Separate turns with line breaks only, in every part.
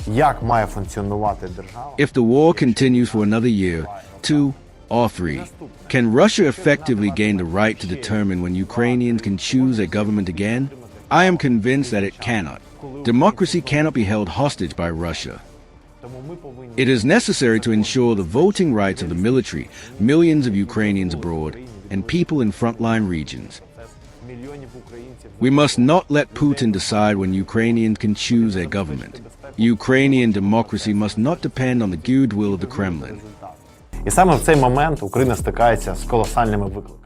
Як має функціонувати держава?
If the war continues for another year, 2, or 3, can Russia effectively gain the right to determine when Ukrainians can choose a government again? I am convinced that it cannot. Democracy cannot be held hostage by Russia. It is necessary to ensure the voting rights of the military, millions of Ukrainians abroad, and people in frontline regions. We must not let Putin decide when Ukrainians can choose a government. Ukrainian democracy must not depend on the goodwill of the Kremlin.
І саме в цей момент Україна стикається з колосальними викликами.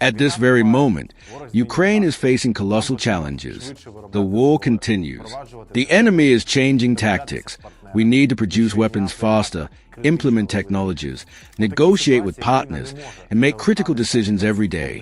At this very moment, Ukraine is facing colossal challenges. The war continues. The enemy is changing tactics. We need to produce weapons faster, implement technologies, negotiate with partners, and make critical decisions every day.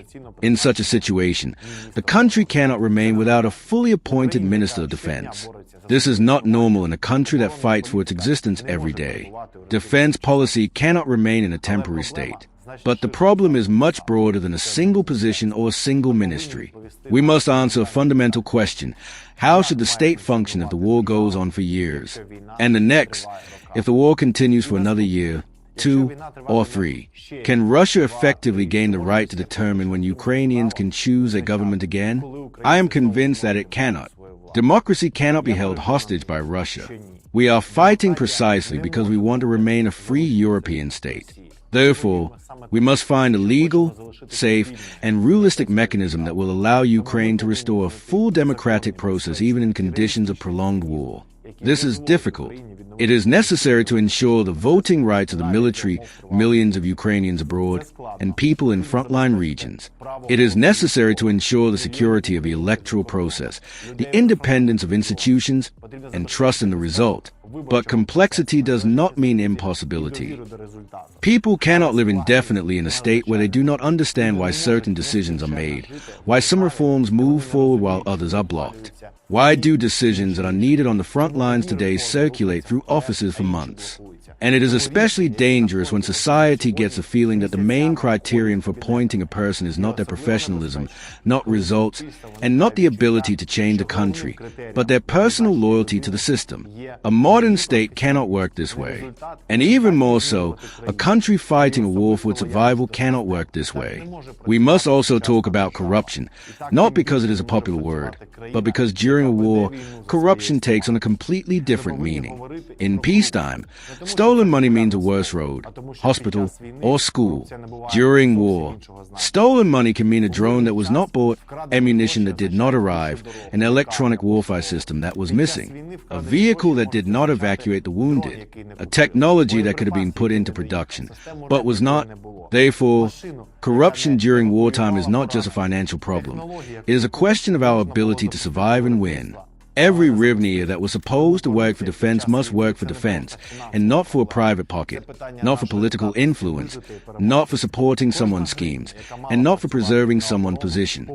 In such a situation, the country cannot remain without a fully appointed Minister of Defense. This is not normal in a country that fights for its existence every day. Defense policy cannot remain in a temporary state. But the problem is much broader than a single position or a single ministry. We must answer a fundamental question. How should the state function if the war goes on for years? And the next, if the war continues for another year, 2, or 3, can Russia effectively gain the right to determine when Ukrainians can choose a government again? I am convinced that it cannot. Democracy cannot be held hostage by Russia. We are fighting precisely because we want to remain a free European state. Therefore, we must find a legal, safe, and realistic mechanism that will allow Ukraine to restore a full democratic process even in conditions of prolonged war. This is difficult. It is necessary to ensure the voting rights of the military, millions of Ukrainians abroad, and people in frontline regions. It is necessary to ensure the security of the electoral process, the independence of institutions, and trust in the result. But complexity does not mean impossibility. People cannot live indefinitely in a state where they do not understand why certain decisions are made, why some reforms move forward while others are blocked. Why do decisions that are needed on the front lines today circulate through offices for months? And it is especially dangerous when society gets a feeling that the main criterion for appointing a person is not their professionalism, not results, and not the ability to change a country, but their personal loyalty to the system. A modern state cannot work this way. And even more so, a country fighting a war for its survival cannot work this way. We must also talk about corruption, not because it is a popular word, but because during a war, corruption takes on a completely different meaning. In peacetime, stolen money means a worse road, hospital, or school. During war, stolen money can mean a drone that was not bought, ammunition that did not arrive, an electronic warfare system that was missing, a vehicle that did not evacuate the wounded, a technology that could have been put into production, but was not. Therefore, corruption during wartime is not just a financial problem. It is a question of our ability to survive and win. Every hryvnia that was supposed to work for defense must work for defense, and not for a private pocket, not for political influence, not for supporting someone's schemes, and not for preserving someone's position.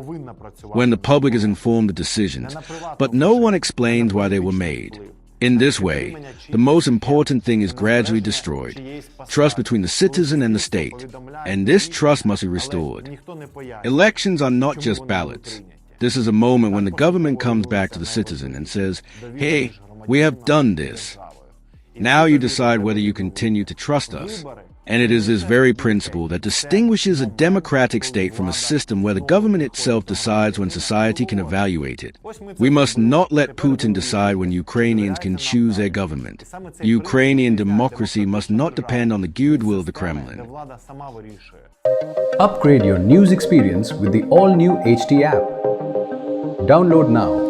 When the public is informed of decisions, but no one explains why they were made. In this way, the most important thing is gradually destroyed, trust between the citizen and the state, and this trust must be restored. Elections are not just ballots. This is a moment when the government comes back to the citizen and says, hey, we have done this. Now you decide whether you continue to trust us. And it is this very principle that distinguishes a democratic state from a system where the government itself decides when society can evaluate it. We must not let Putin decide when Ukrainians can choose their government. Ukrainian democracy must not depend on the goodwill of the Kremlin.
Upgrade your news experience with the all-new HT app. Download now.